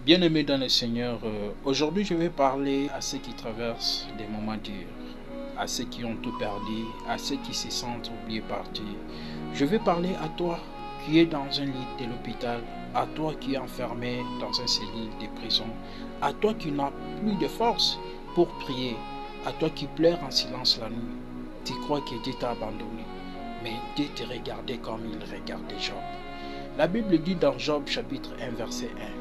Bien-aimés dans le Seigneur, aujourd'hui je vais parler à ceux qui traversent des moments durs, à ceux qui ont tout perdu, à ceux qui se sentent oubliés par Dieu. Je vais parler à toi qui es dans un lit de l'hôpital, à toi qui es enfermé dans un cellule de prison, à toi qui n'as plus de force pour prier, à toi qui pleures en silence la nuit. Tu crois que Dieu t'a abandonné, mais Dieu te regardait comme il regardait Job. La Bible dit dans Job chapitre 1 verset 1,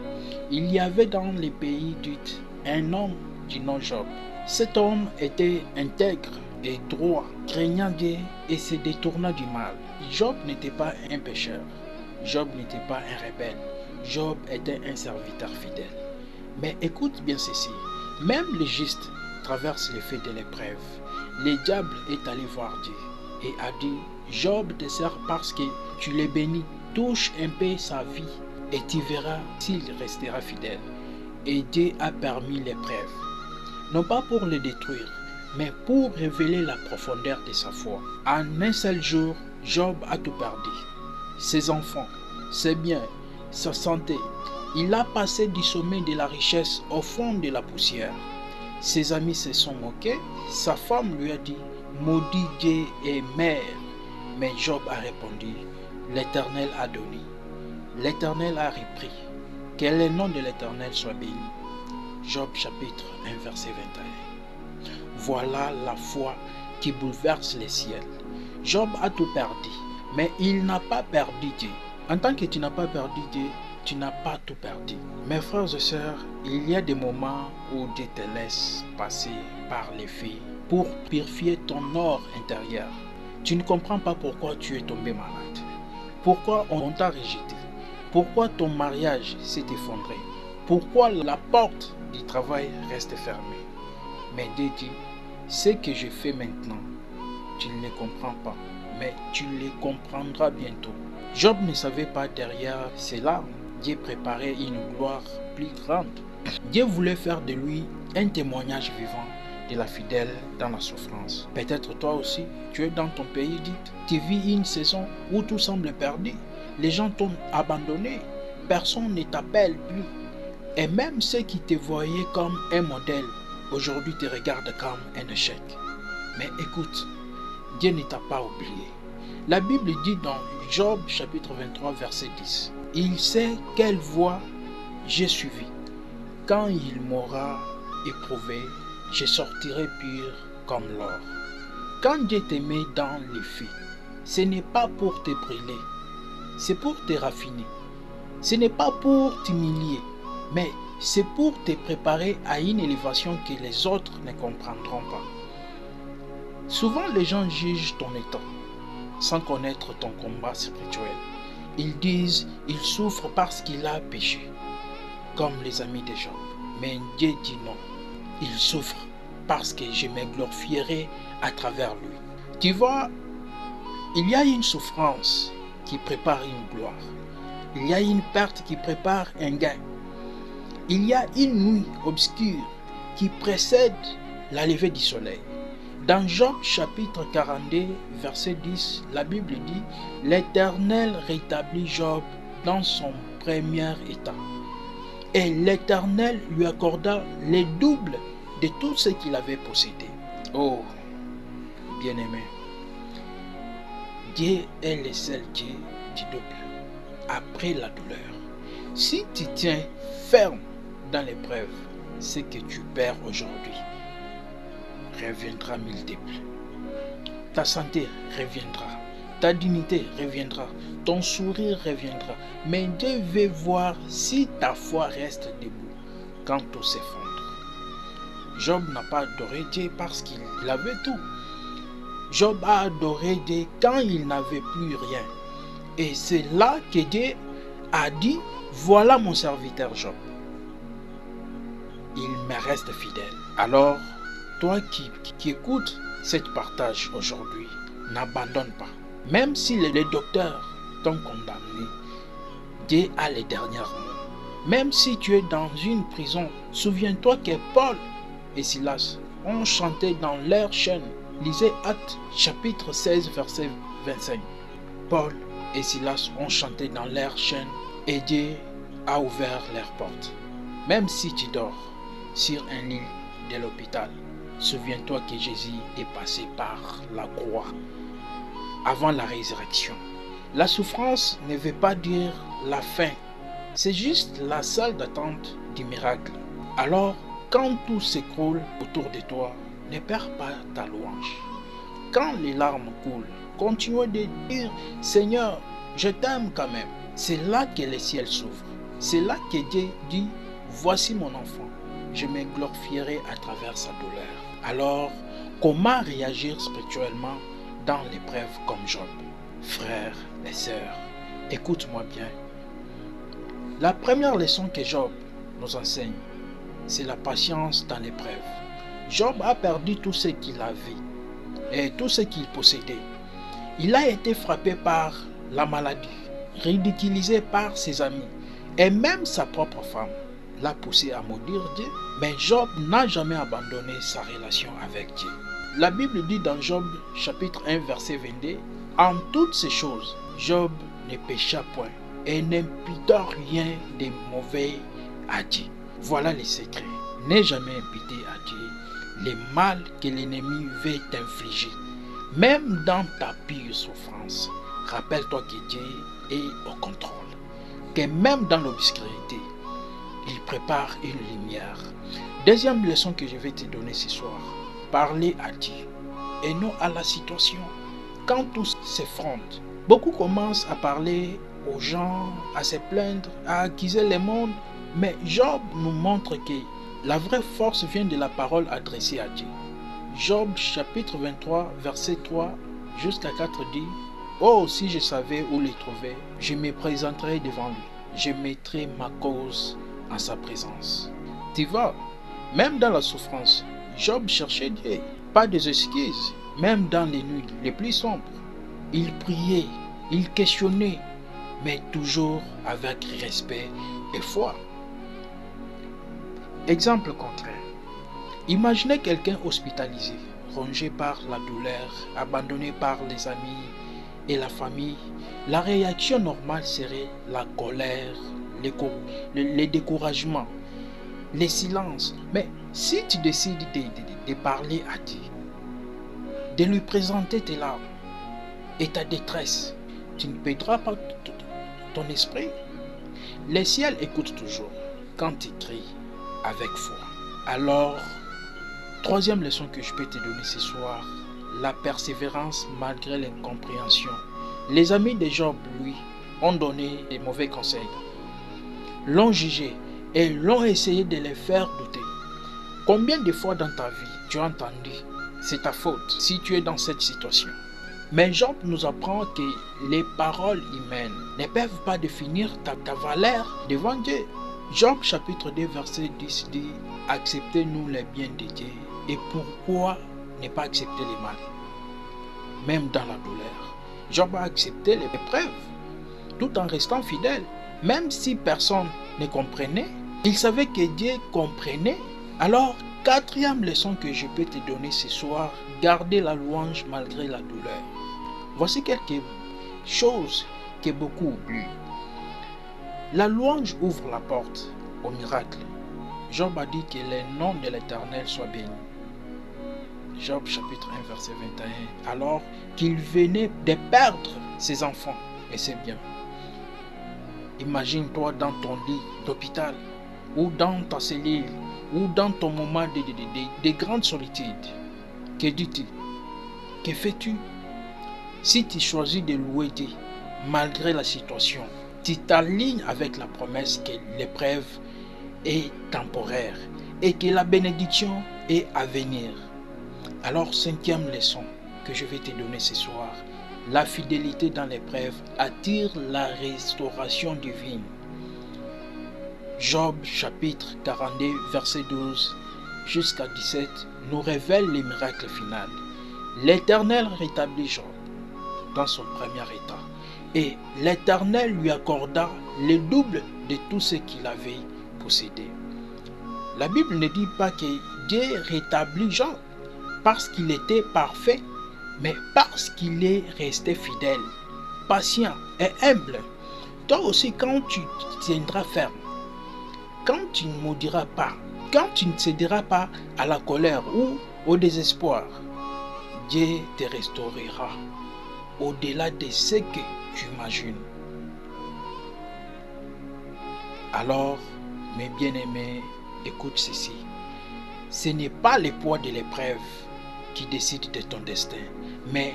il y avait dans les pays d'Uth un homme du nom Job. Cet homme était intègre et droit, craignant Dieu et se détournant du mal. Job n'était pas un pécheur, Job n'était pas un rebelle, Job était un serviteur fidèle. Mais écoute bien ceci, même le juste traverse les faits de l'épreuve. Le diable est allé voir Dieu et a dit, Job te sert parce que tu l'es béni. Touche un peu sa vie et tu verras s'il restera fidèle. Et Dieu a permis l'épreuve, non pas pour le détruire, mais pour révéler la profondeur de sa foi. En un seul jour, Job a tout perdu. Ses enfants, ses biens, sa santé. Il a passé du sommet de la richesse au fond de la poussière. Ses amis se sont moqués. Sa femme lui a dit, maudit Dieu et mère. Mais Job a répondu, l'Éternel a donné, l'Éternel a repris, que le nom de l'Éternel soit béni. Job chapitre 1 verset 21. Voilà la foi qui bouleverse les ciels. Job a tout perdu, mais il n'a pas perdu Dieu. En tant que tu n'as pas perdu Dieu, tu n'as pas tout perdu. Mes frères et sœurs, il y a des moments où Dieu te laisse passer par les faits pour purifier ton or intérieur. Tu ne comprends pas pourquoi tu es tombé malade. Pourquoi on t'a rejeté? Pourquoi ton mariage s'est effondré? Pourquoi la porte du travail reste fermée? Mais Dieu dit, ce que je fais maintenant, tu ne les comprends pas, mais tu les comprendras bientôt. Job ne savait pas derrière ses larmes, Dieu préparait une gloire plus grande. Dieu voulait faire de lui un témoignage vivant de la fidèle dans la souffrance. Peut-être toi aussi, tu es dans ton pays dit, tu vis une saison où tout semble perdu. Les gens t'ont abandonné, personne ne t'appelle plus. Et même ceux qui te voyaient comme un modèle, aujourd'hui te regardent comme un échec. Mais écoute, Dieu ne t'a pas oublié. La Bible dit dans Job chapitre 23 verset 10, il sait quelle voie j'ai suivi. Quand il m'aura éprouvé, je sortirai pur comme l'or. Quand Dieu te met dans les faits, ce n'est pas pour te brûler, c'est pour te raffiner. Ce n'est pas pour t'humilier, mais c'est pour te préparer à une élévation que les autres ne comprendront pas. Souvent les gens jugent ton état sans connaître ton combat spirituel. Ils disent, il souffre parce qu'il a péché, comme les amis de Job. Mais Dieu dit non. Il souffre parce que je me glorifierai à travers lui. Tu vois, il y a une souffrance qui prépare une gloire. Il y a une perte qui prépare un gain. Il y a une nuit obscure qui précède la levée du soleil. Dans Job chapitre 42 verset 10, la Bible dit, l'Éternel rétablit Job dans son premier état. Et l'Éternel lui accorda les doubles de tout ce qu'il avait possédé. Oh, bien-aimé, Dieu est le seul Dieu du double. Après la douleur, si tu tiens ferme dans l'épreuve, ce que tu perds aujourd'hui reviendra multiple. Ta santé reviendra, ta dignité reviendra, ton sourire reviendra. Mais Dieu veut voir si ta foi reste debout quand tout s'effondre. Job n'a pas adoré Dieu parce qu'il avait tout. Job a adoré Dieu quand il n'avait plus rien. Et c'est là que Dieu a dit, voilà mon serviteur Job. Il me reste fidèle. Alors, toi qui écoutes cette partage aujourd'hui, n'abandonne pas. Même si les docteurs t'ont condamné, Dieu a les derniers mots. Même si tu es dans une prison, souviens-toi que Paul et Silas ont chanté dans leur chaîne. Lisez Actes chapitre 16 verset 25. Paul et Silas ont chanté dans leur chaîne et Dieu a ouvert leurs portes. Même si tu dors sur un lit de l'hôpital, souviens-toi que Jésus est passé par la croix avant la résurrection. La souffrance ne veut pas dire la fin, c'est juste la salle d'attente du miracle. Alors, quand tout s'écroule autour de toi, ne perds pas ta louange. Quand les larmes coulent, continue de dire « Seigneur, je t'aime quand même ». C'est là que le ciel s'ouvre. C'est là que Dieu dit « Voici mon enfant, je me glorifierai à travers sa douleur ». Alors, comment réagir spirituellement dans l'épreuve comme Job? Frères et sœurs, écoute-moi bien. La première leçon que Job nous enseigne, c'est la patience dans l'épreuve. Job a perdu tout ce qu'il avait et tout ce qu'il possédait. Il a été frappé par la maladie, ridiculisé par ses amis et même sa propre femme l'a poussé à maudire Dieu. Mais Job n'a jamais abandonné sa relation avec Dieu. La Bible dit dans Job chapitre 1 verset 22, « En toutes ces choses, Job ne pécha point et n'imputa rien de mauvais à Dieu. » Voilà les secrets. N'aie jamais imputé à Dieu les mal que l'ennemi veut t'infliger. Même dans ta pire souffrance, rappelle-toi que Dieu est au contrôle. Que même dans l'obscurité, il prépare une lumière. Deuxième leçon que je vais te donner ce soir, parler à Dieu et non à la situation. Quand tout s'effronte, beaucoup commencent à parler aux gens, à se plaindre, à accuser le monde, mais Job nous montre que la vraie force vient de la parole adressée à Dieu. Job chapitre 23 verset 3 jusqu'à 4 dit « Oh, si je savais où les trouver, je me présenterais devant lui, je mettrais ma cause en sa présence. » Tu vois, même dans la souffrance, Job cherchait Dieu, pas des excuses, même dans les nuits les plus sombres. Il priait, il questionnait, mais toujours avec respect et foi. Exemple contraire. Imaginez quelqu'un hospitalisé, rongé par la douleur, abandonné par les amis et la famille. La réaction normale serait la colère, le découragement, le silence. Mais si tu décides de parler à Dieu, de lui présenter tes larmes et ta détresse, tu ne perdras pas ton esprit. Le ciel écoute toujours quand tu cries avec foi. Alors, troisième leçon que je peux te donner ce soir, la persévérance malgré l'incompréhension. Les amis de Job, lui, ont donné des mauvais conseils, l'ont jugé et l'ont essayé de les faire douter. Combien de fois dans ta vie tu as entendu « c'est ta faute si tu es dans cette situation ». Mais Job nous apprend que les paroles humaines ne peuvent pas définir ta valeur devant Dieu. Job chapitre 2 verset 10 dit « Acceptez-nous les biens de Dieu et pourquoi ne pas accepter les mal ?» Même dans la douleur, Job a accepté les épreuves tout en restant fidèle. Même si personne ne comprenait, il savait que Dieu comprenait. Alors, quatrième leçon que je peux te donner ce soir, garder la louange malgré la douleur. Voici quelques choses que beaucoup oublient. La louange ouvre la porte au miracle. Job a dit que le nom de l'Éternel soit béni. Job chapitre 1 verset 21. Alors qu'il venait de perdre ses enfants et ses biens. Imagine-toi dans ton lit d'hôpital ou dans ta cellule ou dans ton moment de grande solitude. Que dis-tu? Que fais-tu? Si tu choisis de louer Dieu malgré la situation, tu t'alignes avec la promesse que l'épreuve est temporaire et que la bénédiction est à venir. Alors, cinquième leçon que je vais te donner ce soir, la fidélité dans l'épreuve attire la restauration divine. Job chapitre 42 verset 12 jusqu'à 17 nous révèle le miracle final. L'Éternel rétablit Job dans son premier état et l'Éternel lui accorda le double de tout ce qu'il avait possédé. La Bible ne dit pas que Dieu rétablit Job parce qu'il était parfait, mais parce qu'il est resté fidèle, patient et humble. Toi aussi, quand tu tiendras ferme, quand tu ne maudiras pas, quand tu ne céderas pas à la colère ou au désespoir, Dieu te restaurera au-delà de ce que tu imagines. Alors, mes bien-aimés, écoute ceci. Ce n'est pas le poids de l'épreuve qui décide de ton destin, mais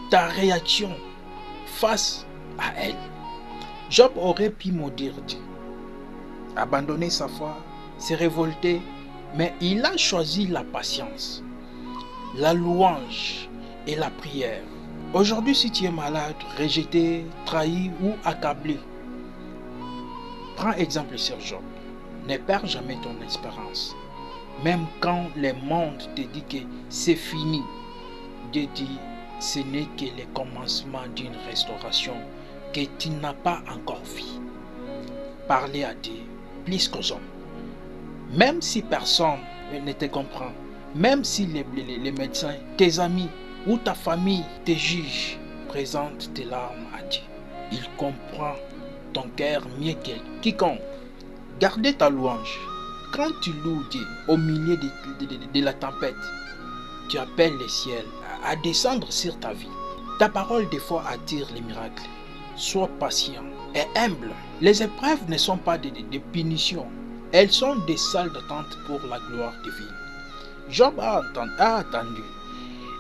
ta réaction face à elle. Job aurait pu maudire Dieu, abandonner sa foi, se révolter, mais il a choisi la patience, la louange et la prière. Aujourd'hui, si tu es malade, rejeté, trahi ou accablé, prends exemple sur Job. Ne perds jamais ton espérance. Même quand le monde te dit que c'est fini, Dieu dit ce n'est que le commencement d'une restauration que tu n'as pas encore vue. Parlez à Dieu plus qu'aux hommes. Même si personne ne te comprend, même si les médecins, tes amis ou ta famille te jugent, présente tes larmes à Dieu. Il comprend ton cœur mieux que quiconque. Gardez ta louange. Quand tu loues Dieu au milieu de la tempête, tu appelles le ciel à descendre sur ta vie. Ta parole des fois attire les miracles. Sois patient et humble. Les épreuves ne sont pas des punitions. Elles sont des salles d'attente pour la gloire divine. Job a attendu.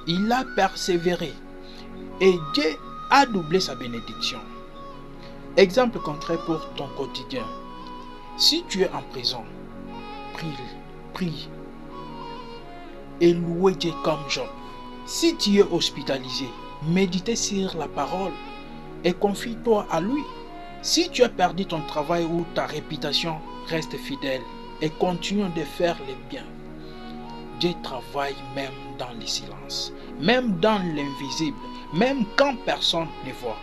Il a persévéré. Et Dieu a doublé sa bénédiction. Exemple concret pour ton quotidien. Si tu es en prison, prie et louez Dieu comme Job. Si tu es hospitalisé, médite sur la parole et confie-toi à lui. Si tu as perdu ton travail ou ta réputation, reste fidèle et continue de faire le bien. Dieu travaille même dans le silence, même dans l'invisible, même quand personne ne voit.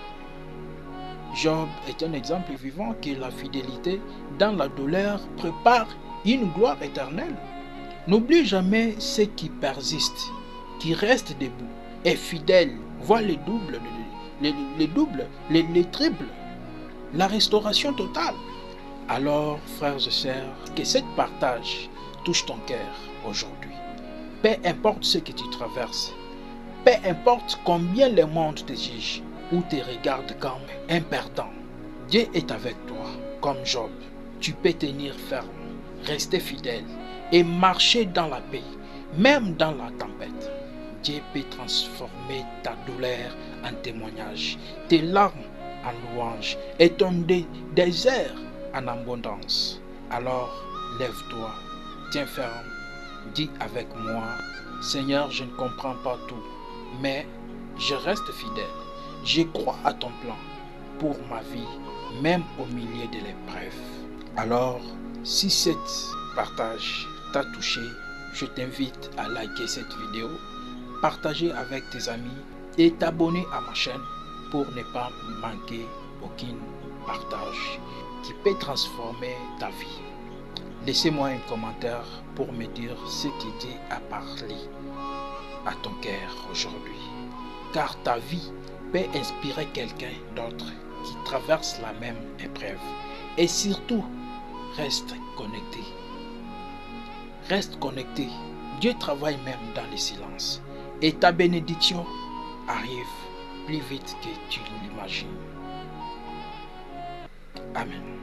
Job est un exemple vivant que la fidélité dans la douleur prépare une gloire éternelle. N'oublie jamais ceux qui persistent, qui restent debout et fidèles, voient les doubles, les triples, la restauration totale. Alors, frères et sœurs, que ce partage touche ton cœur aujourd'hui. Peu importe ce que tu traverses, peu importe combien le monde te juge ou te regarde comme un perdant, Dieu est avec toi comme Job. Tu peux tenir ferme, rester fidèle et marcher dans la paix, même dans la tempête. Dieu peut transformer ta douleur en témoignage, tes larmes en louange et ton désert en abondance. Alors, lève-toi, tiens ferme, dis avec moi, Seigneur, je ne comprends pas tout, mais je reste fidèle. Je crois à ton plan pour ma vie, même au milieu de l'épreuve. Alors, si cet partage t'a touché, je t'invite à liker cette vidéo, partager avec tes amis et t'abonner à ma chaîne pour ne pas manquer aucun partage qui peut transformer ta vie. Laissez-moi un commentaire pour me dire ce qui Dieu a parlé à ton cœur aujourd'hui, car ta vie peut inspirer quelqu'un d'autre qui traverse la même épreuve. Et surtout, reste connecté. Reste connecté. Dieu travaille même dans le silence. Et ta bénédiction arrive plus vite que tu l'imagines. Amen.